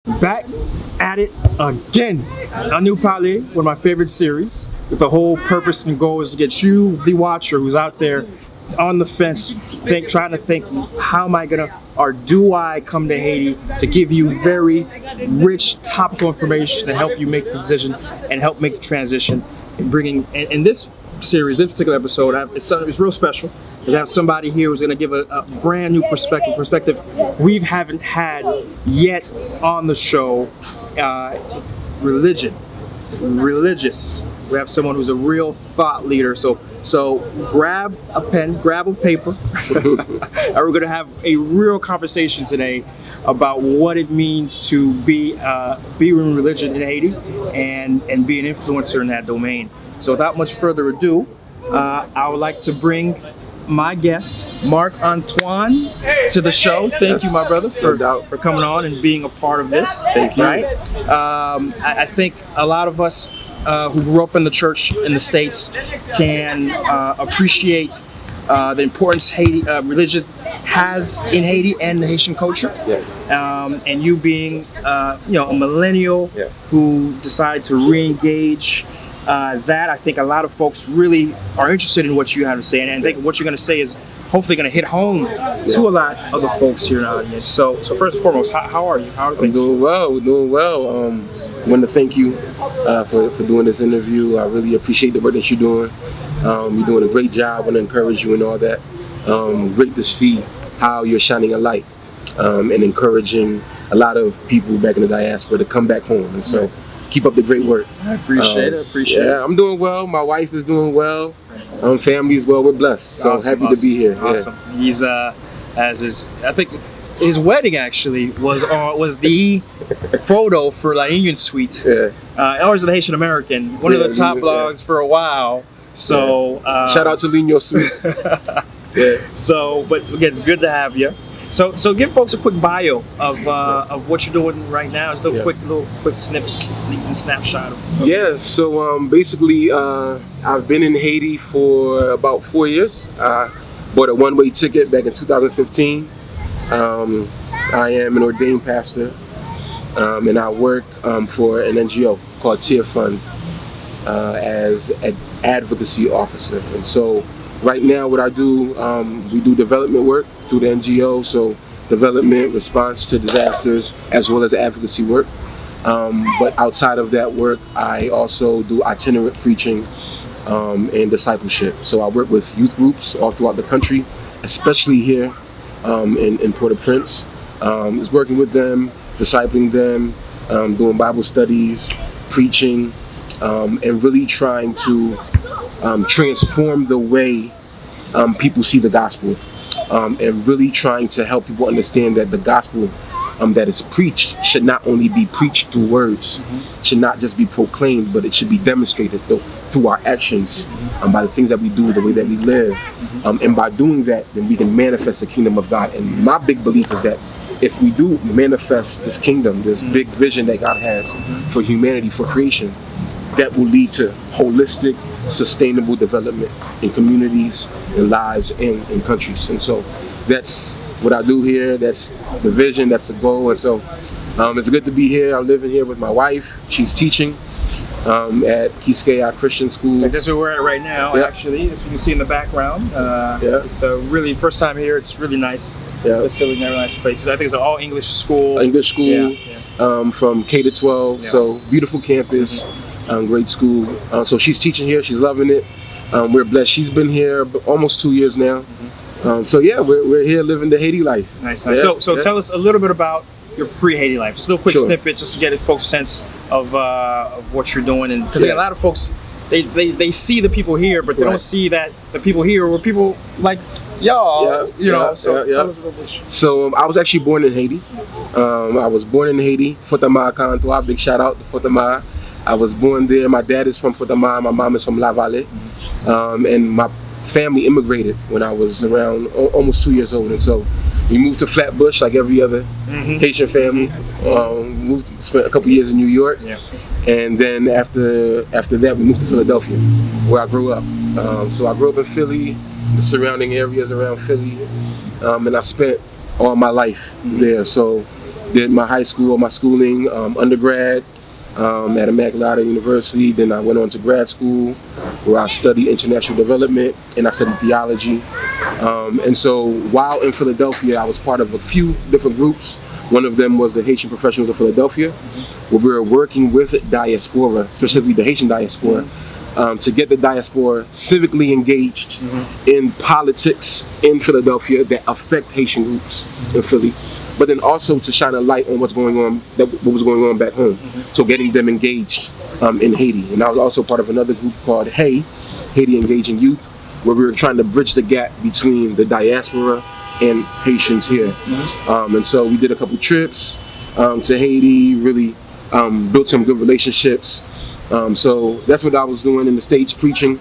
Back at it again. An Nou Pale, one of my favorite series. The whole purpose and goal is to get you, the watcher, who's out there on the fence, trying to think, how am I gonna, or do I come to Haiti to give you very rich topical information to help you make the decision and help make the transition. And bringing in this series, this particular episode, it's real special because I have somebody here who's going to give a brand new perspective we haven't had yet on the show. Religious. We have someone who's a real thought leader. So grab a pen, grab a paper, and we're going to have a real conversation today about what it means to be in religion in Haiti and be an influencer in that domain. So without much further ado, I would like to bring my guest, Marc Antoine, to the show. Thank you, my brother, for coming on and being a part of this. Thank you. Right? I think a lot of us who grew up in the church in the States can appreciate the importance religion has in Haiti and the Haitian culture. Yeah. And you being a millennial who decided to re-engage that, I think a lot of folks really are interested in what you have to say, and I think what you're going to say is hopefully going to hit home to a lot of the folks here in the audience. So first and foremost, how are you? How are things? I'm doing well. We're doing well. I want to thank you for doing this interview. I really appreciate the work that you're doing. You're doing a great job. I want to encourage you and all that. Great to see how you're shining a light and encouraging a lot of people back in the diaspora to come back home. And so keep up the great work. I appreciate it. Yeah, I'm doing well. My wife is doing well. Family is well. We're blessed. So awesome, happy to be here. Awesome. Yeah. He's I think his wedding actually was the photo for La Union Suite. Yeah. Ours is the Haitian American, one of the top blogs for a while. So shout out to Lino Suite. Yeah. So, but again, it's good to have you. So give folks a quick bio of what you're doing right now. Just a quick snapshot of Yeah, so basically I've been in Haiti for about 4 years. I bought a one-way ticket back in 2015. I am an ordained pastor and I work for an NGO called Tier Fund as an advocacy officer. And so right now what I do, we do development work through the NGO, so development, response to disasters, as well as advocacy work. But outside of that work, I also do itinerant preaching and discipleship. So I work with youth groups all throughout the country, especially here in Port-au-Prince. Is working with them, discipling them, doing Bible studies, preaching, and really trying to transform the way people see the gospel, and really trying to help people understand that the gospel that is preached should not only be preached through words, should not just be proclaimed, but it should be demonstrated through our actions, by the things that we do, the way that we live, and by doing that, then we can manifest the kingdom of God. And my big belief is that if we do manifest this kingdom, this big vision that God has for humanity, for creation, that will lead to holistic, sustainable development in communities, in lives, and in countries. And so that's what I do here. That's the vision, that's the goal. And so it's good to be here. I'm living here with my wife. She's teaching at Seejeanty Christian School. That's where we're at right now, actually, as you can see in the background. It's a really, first time here, it's really nice. Facility, very nice places. I think it's an all English school. English school, from K to 12, so beautiful campus. Great school. So she's teaching here. She's loving it. We're blessed. She's been here almost 2 years now. So yeah, we're here living the Haiti life. Nice. So tell us a little bit about your pre-Haiti life. Just a little quick snippet, just to get folks' sense of what you're doing. And because a lot of folks, they see the people here, but they don't see that the people here were people like y'all. Tell us a little bit. So I was actually born in Haiti. I was born in Haiti. Marc Antoine. Big shout out to Marc. I was born there. My dad is from Foutamar, my mom is from La Vallée, and my family immigrated when I was around almost 2 years old. And so we moved to Flatbush like every other Haitian family. Spent a couple years in New York, and then after that we moved to Philadelphia, where I grew up. So I grew up in Philly, the surrounding areas around Philly, and I spent all my life there. So did my high school, my schooling, undergrad at Immaculata University. Then I went on to grad school where I studied international development and I studied theology. And so while in Philadelphia, I was part of a few different groups. One of them was the Haitian Professionals of Philadelphia, where we were working with diaspora, specifically the Haitian diaspora, to get the diaspora civically engaged in politics in Philadelphia that affect Haitian groups in Philly, but then also to shine a light on what was going on back home. So getting them engaged in Haiti. And I was also part of another group called Haiti Engaging Youth, where we were trying to bridge the gap between the diaspora and Haitians here. And so we did a couple trips to Haiti, really built some good relationships. So that's what I was doing in the States, preaching.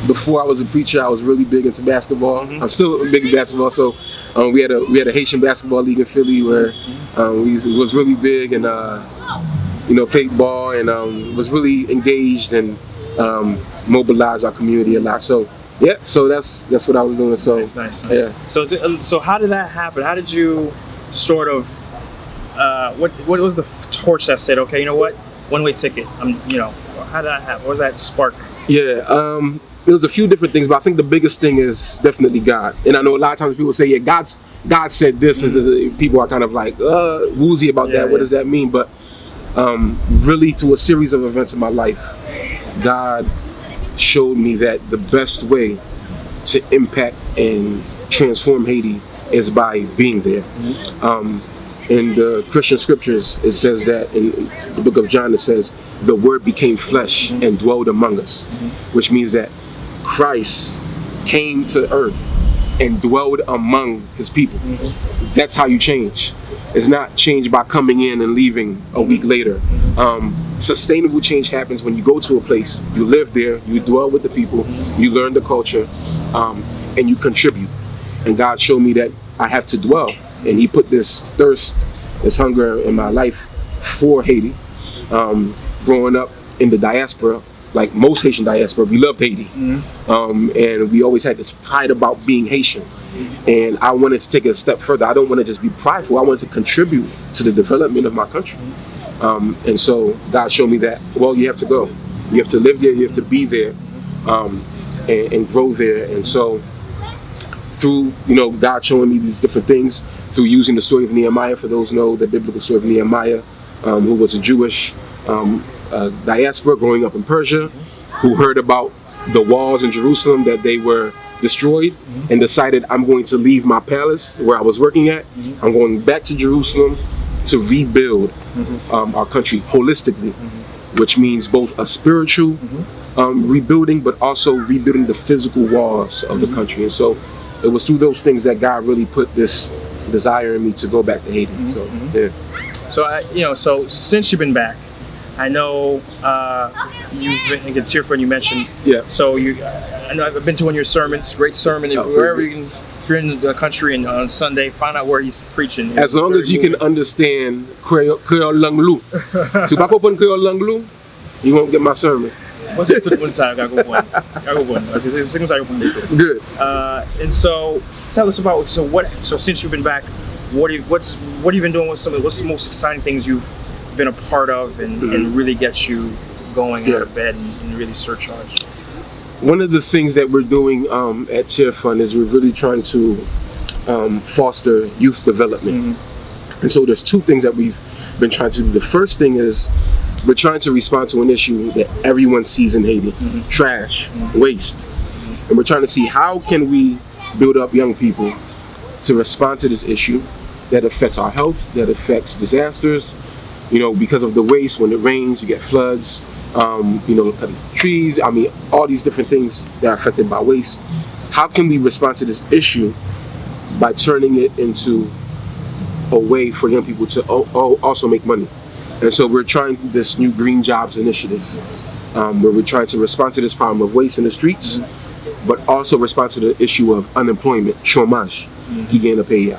Before I was a preacher, I was really big into basketball. I'm still big in basketball. So we had a Haitian basketball league in Philly where we was really big and played ball and was really engaged and mobilized our community a lot. So yeah, so that's what I was doing. So nice. Yeah. So how did that happen? How did you sort of what was the torch that said, okay, you know what, one-way ticket? How did that happen? What was that spark? Yeah, there was a few different things, but I think the biggest thing is definitely God. And I know a lot of times people say, yeah, God said this. People are kind of like woozy about that. What does that mean? But really, through a series of events in my life, God showed me that the best way to impact and transform Haiti is by being there. In the Christian scriptures, it says that in the book of John, it says, the word became flesh and dwelled among us, which means that Christ came to earth and dwelled among his people. That's how you change. It's not change by coming in and leaving a week later. Sustainable change happens when you go to a place, you live there, you dwell with the people, you learn the culture, and you contribute. And God showed me that I have to dwell. And he put this thirst, this hunger in my life for Haiti. Growing up in the diaspora, like most Haitian diaspora, we loved Haiti. And we always had this pride about being Haitian. And I wanted to take it a step further. I don't want to just be prideful. I wanted to contribute to the development of my country. And so God showed me that, well, you have to go. You have to live there, you have to be there, and grow there. And so through, God showing me these different things, through using the story of Nehemiah, for those who know the biblical story of Nehemiah, who was a Jewish diaspora growing up in Persia, who heard about the walls in Jerusalem, that they were destroyed, and decided, I'm going to leave my palace where I was working at. I'm going back to Jerusalem to rebuild our country holistically, which means both a spiritual rebuilding, but also rebuilding the physical walls of the country. And so it was through those things that God really put this desire in me to go back to Haiti. So yeah. So since you've been back, I know you've been in Tearful, you mentioned. Yeah. So I know I've been to one of your sermons. Great sermon. Wherever you can, if you're in the country and on Sunday, find out where he's preaching. As long as you can understand Creole Langlou. Si tu pas comprends Creole Langlou, you won't get my sermon. What's it? Good. And so, tell us about So since you've been back, what have you been doing? What's the most exciting things you've been a part of and really gets you going out of bed and really surcharged? One of the things that we're doing at Cheer Fund is we're really trying to foster youth development. And so there's two things that we've been trying to do. The first thing is we're trying to respond to an issue that everyone sees in Haiti, trash, waste. And we're trying to see how can we build up young people to respond to this issue that affects our health, that affects disasters. Because of the waste, when it rains, you get floods, cutting trees, all these different things that are affected by waste. How can we respond to this issue by turning it into a way for young people to also make money? And so we're trying this new Green Jobs initiative, where we're trying to respond to this problem of waste in the streets, but also respond to the issue of unemployment, chômage,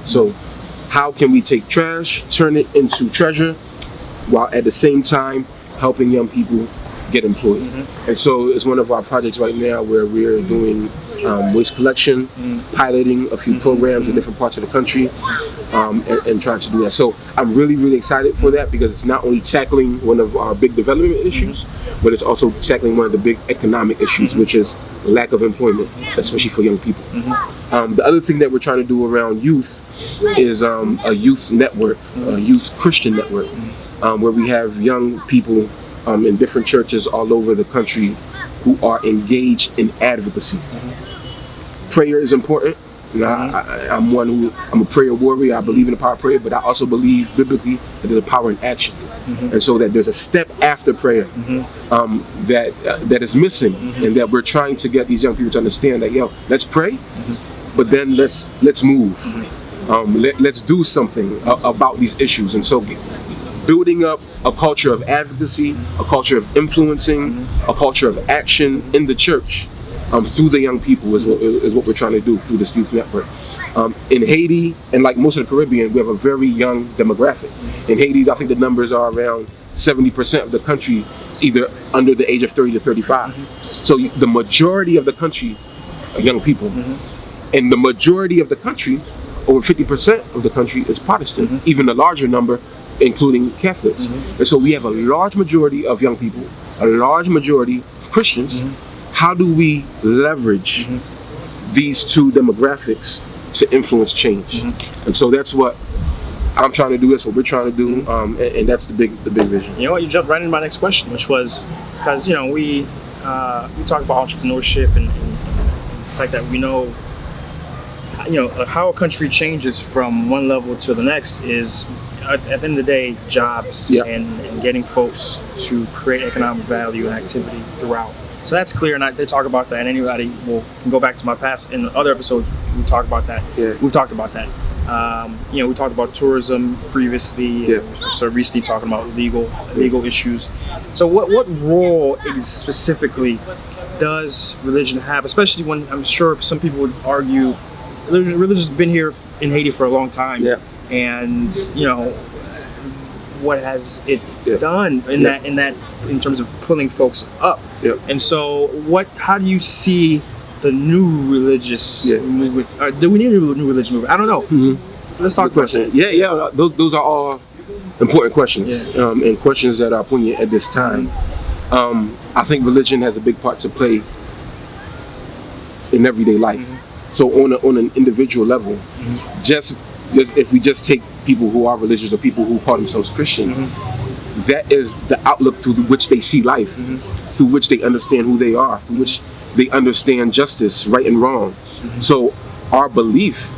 So how can we take trash, turn it into treasure, while at the same time helping young people get employed? And so it's one of our projects right now where we're doing waste collection, piloting a few programs in different parts of the country, and trying to do that. So I'm really, really excited for that, because it's not only tackling one of our big development issues, but it's also tackling one of the big economic issues, which is lack of employment, especially for young people. The other thing that we're trying to do around youth is a youth network, a youth Christian network, where we have young people in different churches all over the country who are engaged in advocacy. Prayer is important. I'm a prayer warrior. I believe in the power of prayer, but I also believe biblically that there's a power in action, and so that there's a step after prayer that is missing, and that we're trying to get these young people to understand that, let's pray, but then let's move. Let's do something about these issues. And so building up a culture of advocacy, a culture of influencing, a culture of action in the church through the young people is what we're trying to do through this youth network. In Haiti, and like most of the Caribbean, we have a very young demographic. In Haiti, I think the numbers are around 70% of the country is either under the age of 30 to 35. So the majority of the country are young people. And the majority of the country, over 50% of the country, is Protestant, even a larger number including Catholics. And so we have a large majority of young people, a large majority of Christians. How do we leverage these two demographics to influence change? And so that's what I'm trying to do. That's what we're trying to do, and that's the big vision. You know what? You jumped right into my next question, which was, because we talk about entrepreneurship and the fact that we know how a country changes from one level to the next is, at the end of the day, jobs and getting folks to create economic value and activity throughout. So that's clear, and they talk about that. And anybody can go back to my past in other episodes. We talk about that. We've talked about that. We talked about tourism previously. So recently talking about legal issues. So what role specifically does religion have, especially when I'm sure some people would argue religion's been here in Haiti for a long time, and what has it done in terms of pulling folks up? And so how do you see the new religious movement? Do we need a new religious movement? I don't know. Let's talk about that. Those are all important questions, and questions that are poignant at this time. I think religion has a big part to play in everyday life. So on an individual level, just if we just take people who are religious or people who call themselves Christian, that is the outlook through which they see life, through which they understand who they are, through which they understand justice, right and wrong. So our belief,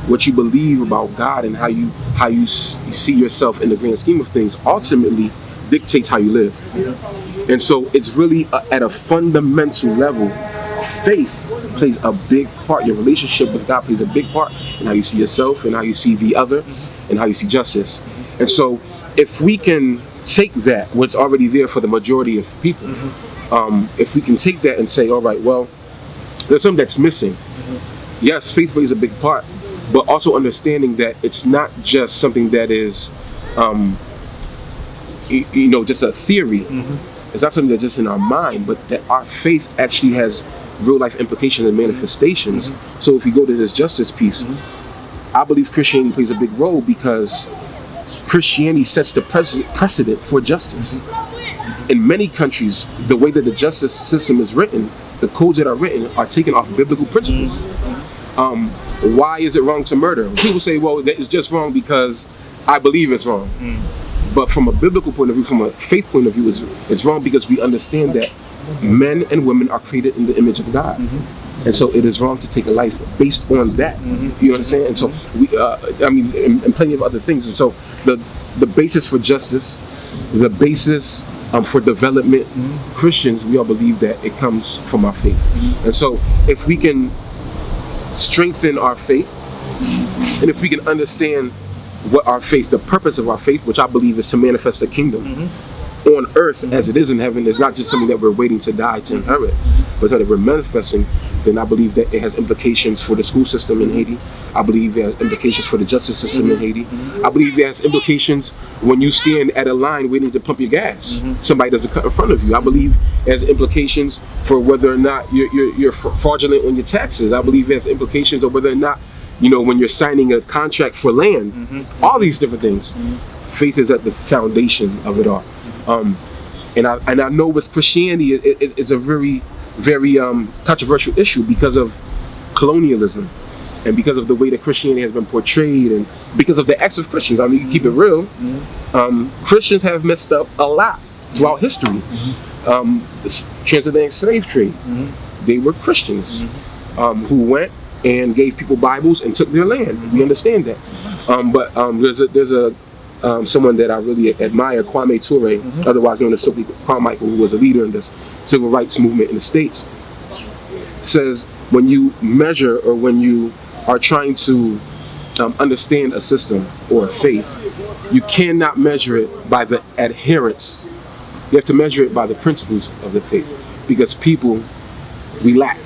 what you believe about God and how you see yourself in the grand scheme of things, ultimately dictates how you live. And so it's really at a fundamental level, faith plays a big part. Your relationship with God plays a big part in how you see yourself and how you see the other and how you see justice. And so if we can take that, what's already there for the majority of people, if we can take that and say, all right, well, there's something that's missing. Yes, faith plays a big part, but also understanding that it's not just something that is just a theory. It's not something that's just in our mind, but that our faith actually has real life implications and manifestations. So if you go to this justice piece, I believe Christianity plays a big role, because Christianity sets the precedent for justice. In many countries, the way that the justice system is written, the codes that are written are taken off biblical principles. Why is it wrong to murder? People say, well, it's just wrong because I believe it's wrong. But from a biblical point of view, from a faith point of view, it's wrong because we understand that men and women are created in the image of God. And so it is wrong to take a life based on that. You understand? And so we, and plenty of other things. And so the basis for justice, the basis for development, Christians, we all believe that it comes from our faith. And so if we can strengthen our faith, and if we can understand what our faith, the purpose of our faith, which I believe is to manifest the kingdom on earth as it is in heaven, is not just something that we're waiting to die to inherit, but something that we're manifesting, then I believe that it has implications for the school system in Haiti. I believe it has implications for the justice system in Haiti. I believe it has implications when you stand at a line waiting to pump your gas. Somebody doesn't cut in front of you. I believe it has implications for whether or not you're fraudulent on your taxes. I believe it has implications of whether or not, when you're signing a contract for land. All these different things. Faith is at the foundation of it all. And I know with Christianity, it's a very, very controversial issue because of colonialism and because of the way that Christianity has been portrayed and because of the acts of Christians. I mean, you keep it real. Christians have messed up a lot throughout history. The transatlantic slave trade, they were Christians who went and gave people Bibles and took their land. We understand that. But there's a someone that I really admire, Kwame Ture, otherwise known as Stokely Carmichael, who was a leader in this civil rights movement in the States, says when you measure or when you are trying to understand a system or a faith, you cannot measure it by the adherence. You have to measure it by the principles of the faith, because people, we lack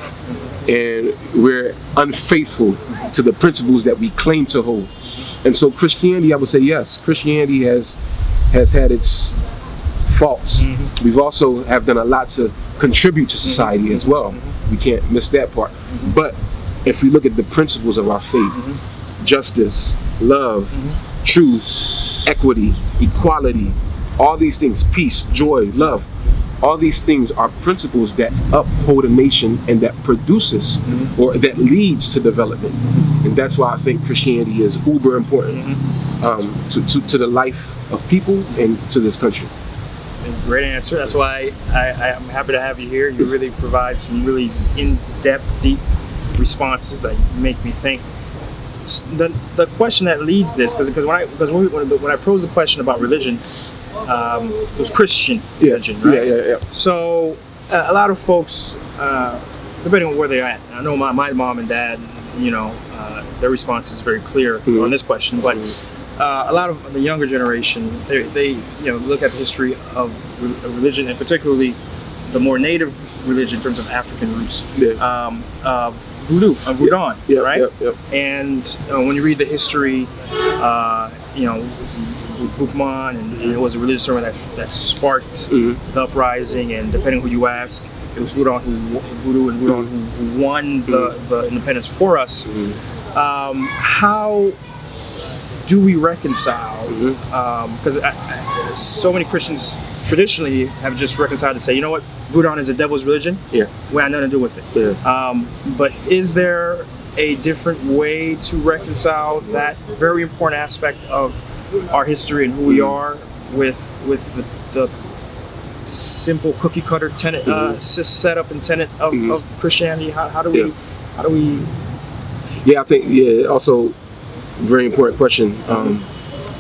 and we're unfaithful to the principles that we claim to hold. And so Christianity, I would say yes, Christianity has had its faults. We've also have done a lot to contribute to society as well. We can't miss that part. But if we look at the principles of our faith, justice, love, truth, equity, equality, all these things, peace, joy, love, all these things are principles that uphold a nation and that produces or that leads to development. And that's why I think Christianity is uber important to the life of people and to this country. Great answer. That's why I'm happy to have you here. You really provide some really in-depth, deep responses that make me think. The question that leads this, because when I posed the question about religion, it was Christian religion, right? Yeah. So a lot of folks, depending on where they're at, I know my mom and dad, their response is very clear on this question, but a lot of the younger generation, they look at the history of religion, and particularly the more native religion in terms of African roots, of voodoo, of Vodon, right? Yep. And when you read the history, Bookman, and it was a religious ceremony that sparked the uprising, and depending on who you ask, it was Voodoo and Vodon who won the independence for us. How do we reconcile? Because so many Christians traditionally have just reconciled to say, you know what, Vodon is a devil's religion. We have nothing to do with it. But is there a different way to reconcile that very important aspect of our history and who we are with the simple cookie cutter tenet, setup and tenet of Christianity? How do we? Yeah, I think also very important question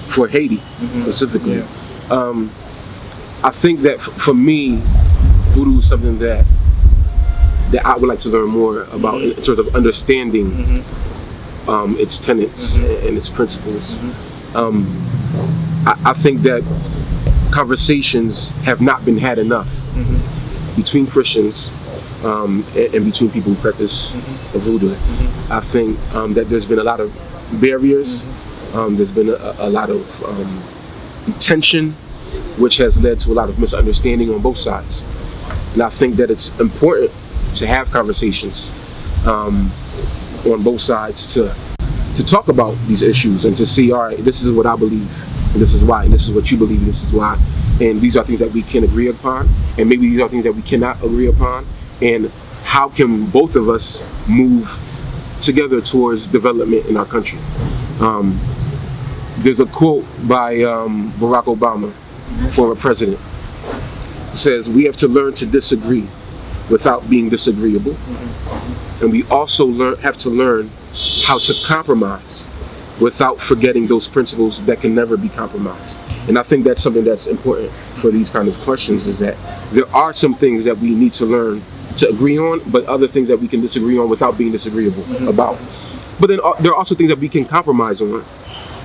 for Haiti specifically. I think that for me, voodoo is something that I would like to learn more about in terms of understanding its tenets and its principles. I think that conversations have not been had enough between Christians and between people who practice voodoo. I think that there's been a lot of barriers, there's been a lot of tension, which has led to a lot of misunderstanding on both sides. And I think that it's important to have conversations on both sides to talk about these issues and to see, all right, this is what I believe, and this is why, and this is what you believe, and this is why, and these are things that we can agree upon, and maybe these are things that we cannot agree upon, and how can both of us move together towards development in our country. There's a quote by Barack Obama, former president, who says, we have to learn to disagree without being disagreeable, and we also have to learn how to compromise without forgetting those principles that can never be compromised. And I think that's something that's important for these kind of questions, is that there are some things that we need to learn to agree on, but other things that we can disagree on without being disagreeable about. But then there are also things that we can compromise on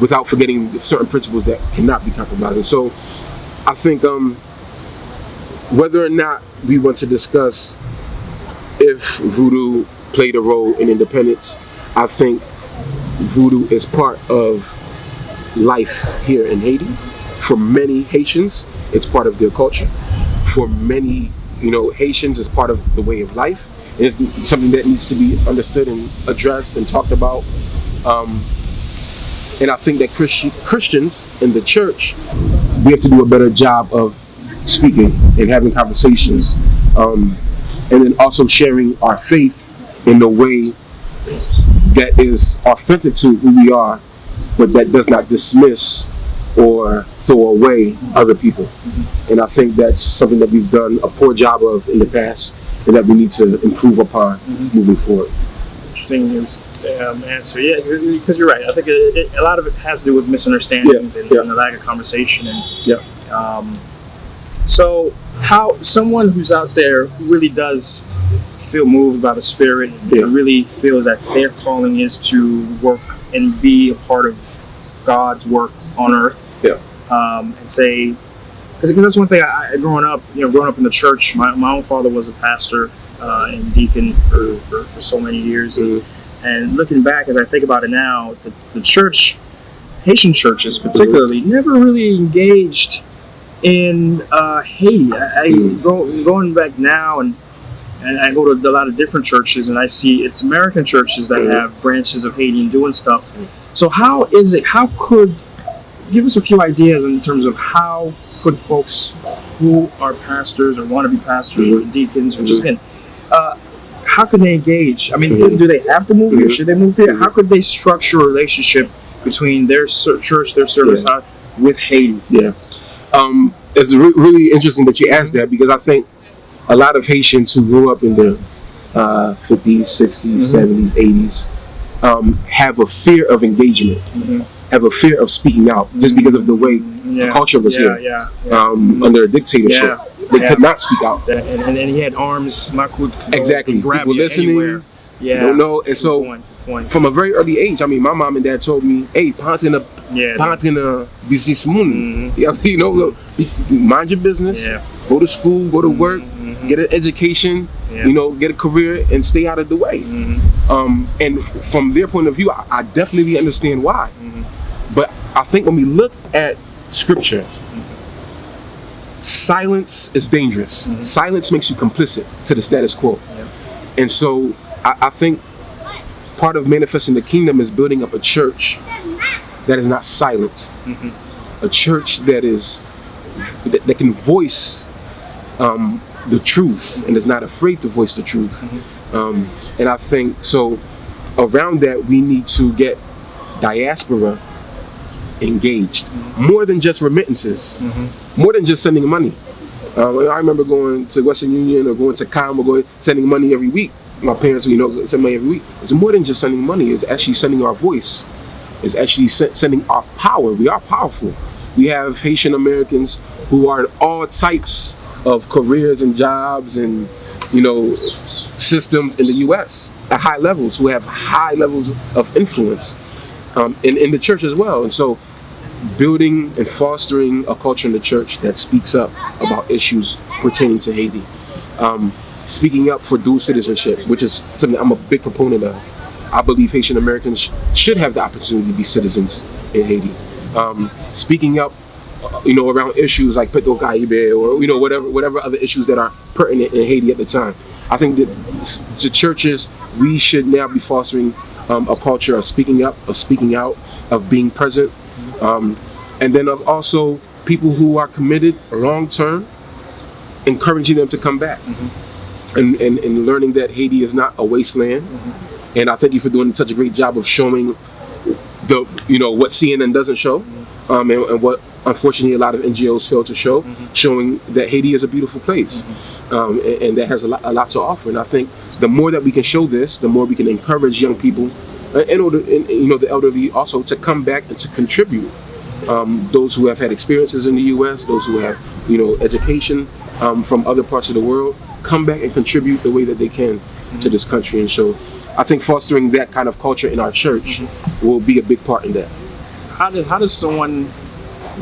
without forgetting certain principles that cannot be compromised. And so I think whether or not we want to discuss if voodoo played a role in independence. I think voodoo is part of life here in Haiti. For many Haitians, it's part of their culture. For many, Haitians, it's part of the way of life. And it's something that needs to be understood and addressed and talked about. And I think that Christians in the church, we have to do a better job of speaking and having conversations, and then also sharing our faith in a way that is authentic to who we are, but that does not dismiss or throw away other people. And I think that's something that we've done a poor job of in the past, and that we need to improve upon moving forward. Interesting answer. Yeah, because you're right. I think a lot of it has to do with misunderstandings and the lack of conversation. And so, how someone who's out there who really does feel moved by the Spirit and really feels that their calling is to work and be a part of God's work on earth, and say, because that's one thing. Growing up in the church, my own father was a pastor and deacon for so many years. And looking back, as I think about it now, the church, Haitian churches particularly, never really engaged in Haiti. Going back now, and I go to a lot of different churches, and I see it's American churches that have branches of Haiti and doing stuff. So how could, give us a few ideas in terms of how could folks who are pastors or want to be pastors or deacons or just how can they engage? I mean, do they have to move here? Should they move here? How could they structure a relationship between their church, their service with Haiti? It's really interesting that you asked that, because I think a lot of Haitians who grew up in the 50s, 60s, 70s, 80s have a fear of engagement, have a fear of speaking out, just because of the way the culture was here under a dictatorship. They could not speak out. And he had arms, exactly. Grab people listening. Anywhere. And so from a very early age, I mean, my mom and dad told me, "Hey, pantina business moon. Mind your business. Go to school, go to work, get an education. Get a career, and stay out of the way." And from their point of view, I definitely understand why. But I think when we look at Scripture, silence is dangerous. Silence makes you complicit to the status quo. And so I think part of manifesting the kingdom is building up a church that is not silent. A church that can voice the truth and is not afraid to voice the truth. And I think so around that we need to get diaspora engaged, more than just remittances, more than just sending money. I remember going to Western Union or going to COM or sending money every week. My parents, send money every week. It's more than just sending money. It's actually sending our voice. It's actually sending our power. We are powerful. We have Haitian Americans who are in all types of careers and jobs and systems in the U.S. at high levels, who have high levels of influence in the church as well. And so building and fostering a culture in the church that speaks up about issues pertaining to Haiti. Speaking up for dual citizenship, which is something I'm a big proponent of. I believe Haitian Americans should have the opportunity to be citizens in Haiti. Speaking up, around issues like Petro Caribe or whatever other issues that are pertinent in Haiti at the time. I think that the churches, we should now be fostering a culture of speaking up, of speaking out, of being present, and then of also people who are committed long term, encouraging them to come back. And learning that Haiti is not a wasteland. And I thank you for doing such a great job of showing what CNN doesn't show, and what unfortunately a lot of NGOs fail to show, showing that Haiti is a beautiful place, and that has a lot to offer. And I think the more that we can show this, the more we can encourage young people, and the elderly also, to come back and to contribute. Those who have had experiences in the U.S., those who have education from other parts of the world, come back and contribute the way that they can to this country. And so I think fostering that kind of culture in our church will be a big part in that. How does someone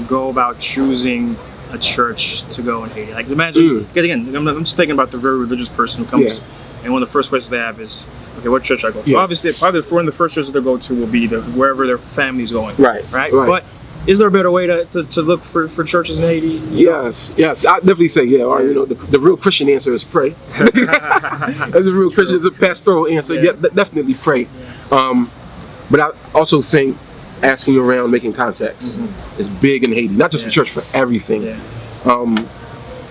go about choosing a church to go in Haiti? Like, imagine, because again, I'm just thinking about the very religious person who comes, and one of the first questions they have is, Okay, what church I go to? Yeah. Obviously, probably one of the first churches they'll go to will be wherever their family's going. Right. But is there a better way to look for churches in Haiti? Yes. I definitely say the real Christian answer is pray. As a real Christian, it's a pastoral answer. Yeah, definitely pray. But I also think asking around, making contacts is big in Haiti. Not just for church, for everything. Yeah.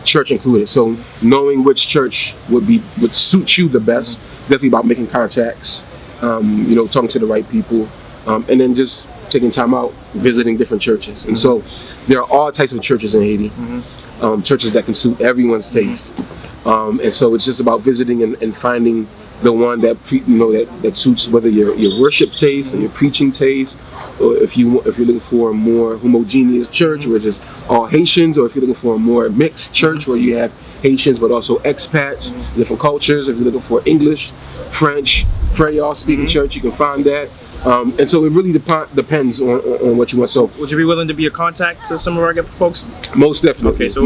Church included. So knowing which church would suit you the best. Definitely about making contacts. Talking to the right people, and then just taking time out, visiting different churches. And so there are all types of churches in Haiti, churches that can suit everyone's taste. And so it's just about visiting and finding the one that that suits whether your worship taste or your preaching taste, or if you're looking for a more homogeneous church, which is all Haitians, or if you're looking for a more mixed church where you have Haitians but also expats, different cultures. If you're looking for English, French, Creole speaking church, you can find that. And so it really depends on what you want. So would you be willing to be a contact to some of our folks? Most definitely. Okay, so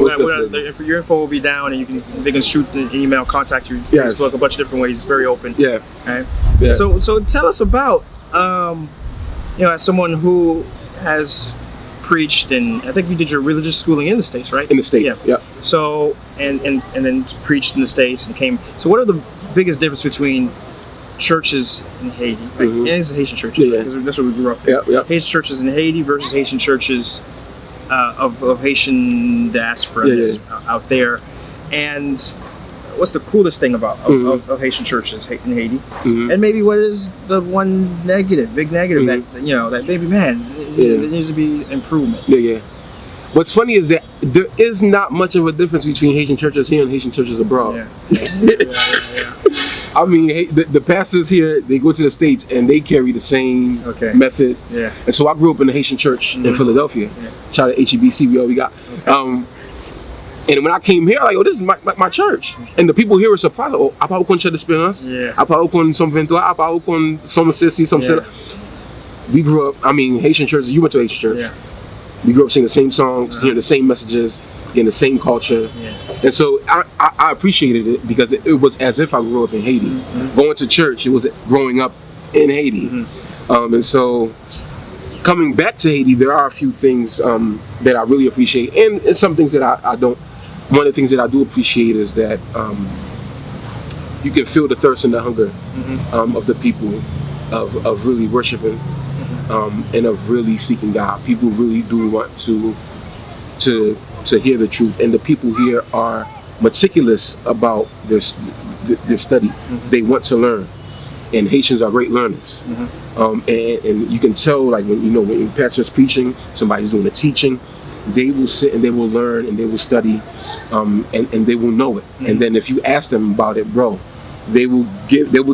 your info will be down, and they can shoot an email, contact you, Facebook, a bunch of different ways. It's very open. Yeah. Right. Yeah. So tell us about as someone who has preached, and I think you did your religious schooling in the States, right? In the States. Yeah. So and then preached in the States and came. So what are the biggest difference between churches in Haiti, right? And it's Haitian churches, right? Because that's where we grew up. Yeah. Haitian churches in Haiti versus Haitian churches of Haitian diaspora out there. And what's the coolest thing about of Haitian churches in Haiti? And maybe what is the one big negative that maybe there needs to be improvement. Yeah. What's funny is that there is not much of a difference between Haitian churches here and Haitian churches abroad. Yeah. I mean, the pastors here, they go to the States and they carry the same method. Yeah. And so I grew up in a Haitian church in Philadelphia. Yeah. Shout out to HEBC, we all we got. Okay. And when I came here, like, this is my church. And the people here were surprised. Oh, apa ukon Church d'Espérance? Yeah. Apa ukon Som 23? Apa ukon Som Sissi? Som Sela? We grew up, Haitian churches, you went to a Haitian church. Yeah. We grew up singing the same songs, hearing the same messages, in the same culture. Yeah. And so I appreciated it because it was as if I grew up in Haiti. Going to church, it was growing up in Haiti. And so coming back to Haiti, there are a few things that I really appreciate, and some things that I don't. One of the things that I do appreciate is that you can feel the thirst and the hunger of the people of really worshiping and of really seeking God. People really do want to hear the truth, and the people here are meticulous about their study. They want to learn, and Haitians are great learners. And you can tell, like, when the pastor's preaching, somebody's doing the teaching, they will sit and they will learn and they will study, and they will know it. And then if you ask them about it, bro, they will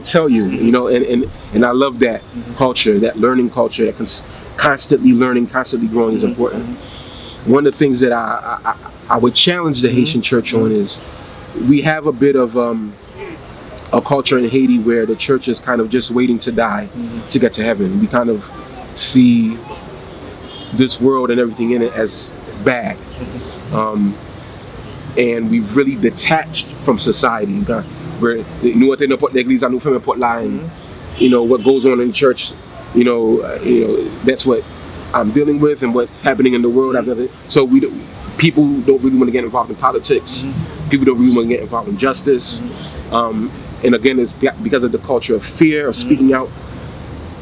tell you, and I love that culture, that learning culture, that constantly learning, constantly growing is important. One of the things that I would challenge the Haitian church on is we have a bit of a culture in Haiti where the church is kind of just waiting to die to get to heaven. We kind of see this world and everything in it as bad. And we've really detached from society. Where what goes on in church, that's what I'm dealing with and what's happening in the world. So people don't really want to get involved in politics. People don't really want to get involved in justice. And again, it's because of the culture of fear of speaking out.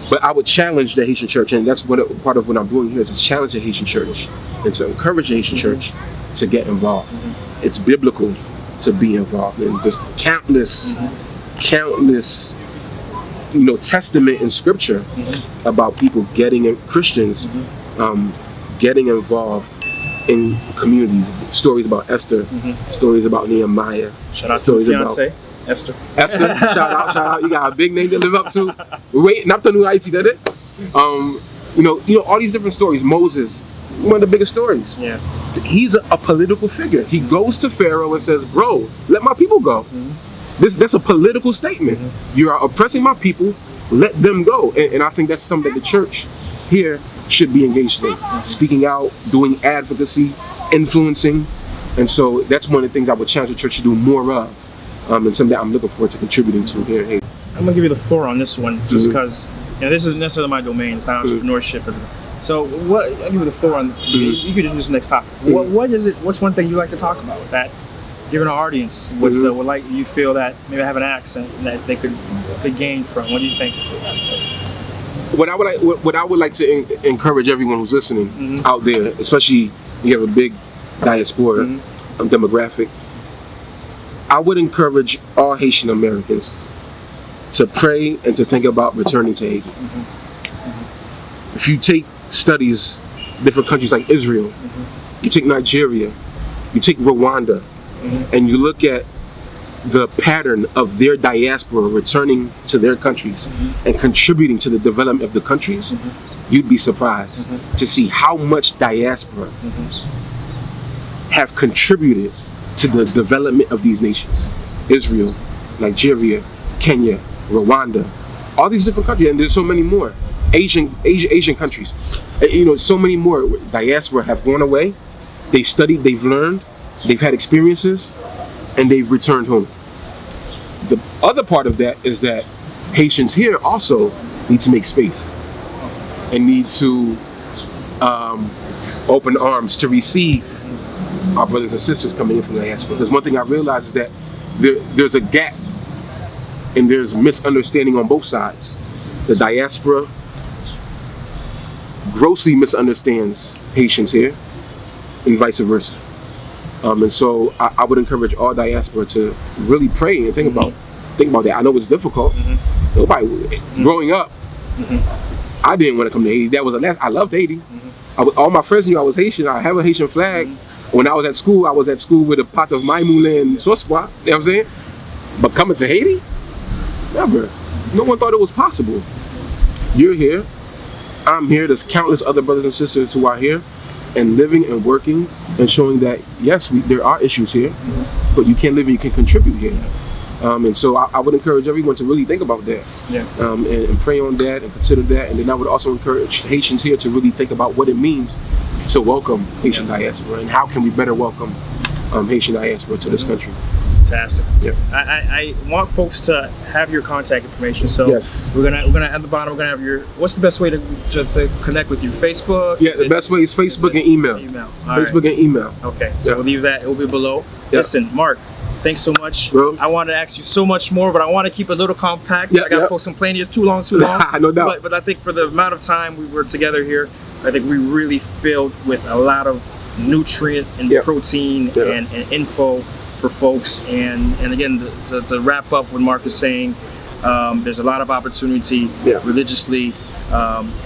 But I would challenge the Haitian church, and that's part of what I'm doing here is to challenge the Haitian church and to encourage the Haitian church to get involved. It's biblical to be involved, and there's countless testament in scripture about people Christians getting involved in communities. Stories about Esther, stories about Nehemiah. Shout out to the fiance, Esther. Shout out. You got a big name to live up to. Wait, not the new Haiti, did it? All these different stories. Moses, one of the biggest stories. Yeah. He's a political figure. He goes to Pharaoh and says, "Bro, let my people go." That's a political statement. You are oppressing my people. Let them go. And I think that's something that the church here should be engaged in. Speaking out, doing advocacy, influencing. And so that's one of the things I would challenge the church to do more of. And something that I'm looking forward to contributing to here in Haiti. gonna give you the floor on this one, just because this isn't necessarily my domain. It's not entrepreneurship. So what? I'll give you the floor on. You could do this next topic. What is it? What's one thing you like to talk about that, given our audience, would like you feel that maybe have an accent that they could gain from? What do you think? What I would like to encourage everyone who's listening out there, especially you have a big diaspora demographic. I would encourage all Haitian Americans to pray and to think about returning to Haiti. If you take studies, different countries like Israel, you take Nigeria, you take Rwanda, and you look at the pattern of their diaspora returning to their countries and contributing to the development of the countries, you'd be surprised to see how much diaspora have contributed to the development of these nations. Israel, Nigeria, Kenya, Rwanda, all these different countries, and there's so many more. Asian countries, so many more. Diaspora have gone away, they've studied, they've learned, they've had experiences, and they've returned home. The other part of that is that Haitians here also need to make space and need to open arms to receive our brothers and sisters coming in from the diaspora. There's one thing I realize is that there's a gap and there's misunderstanding on both sides. The diaspora grossly misunderstands Haitians here and vice versa. And so I would encourage all diaspora to really pray and think about that. I know it's difficult. Nobody growing up, I didn't want to come to Haiti. That was I loved Haiti. All my friends knew I was Haitian. I have a Haitian flag. When I was at school with a pot of maïmoulin and sauce pois. You know what I'm saying? But coming to Haiti, never. No one thought it was possible. You're here. I'm here. There's countless other brothers and sisters who are here and living and working and showing that, yes, there are issues here, but you can live and you can contribute here. And so I would encourage everyone to really think about that and pray on that and consider that. And then I would also encourage Haitians here to really think about what it means to welcome Haitian diaspora and how can we better welcome Haitian diaspora to this country. Fantastic. I want folks to have your contact information. So we're gonna at the bottom we're gonna have your. What's the best way to connect with you? Facebook? Yeah, the best way is Facebook and email. Facebook and email. Okay, so we'll leave that. It will be below. Listen, Marc, thanks so much. Bro. I wanted to ask you so much more, but I want to keep it a little compact. I got folks complaining it's too long. No doubt. But I think for the amount of time we were together here, I think we really filled with a lot of nutrient and protein and info for folks. And again, to wrap up what Marc is saying, there's a lot of opportunity religiously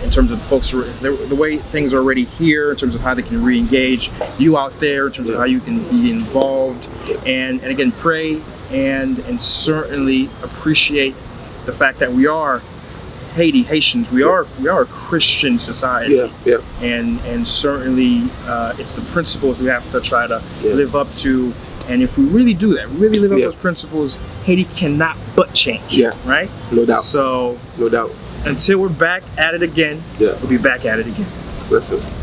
in terms of folks, the way things are already here, in terms of how they can re-engage you out there, in terms of how you can be involved, and again, pray and certainly appreciate the fact that we are Haitians. We are a Christian society, and certainly it's the principles we have to try to live up to. And if we really do that, really live up those principles, Haiti cannot but change. Right? No doubt. So no doubt. Until we're back at it again, we'll be back at it again. Bless us.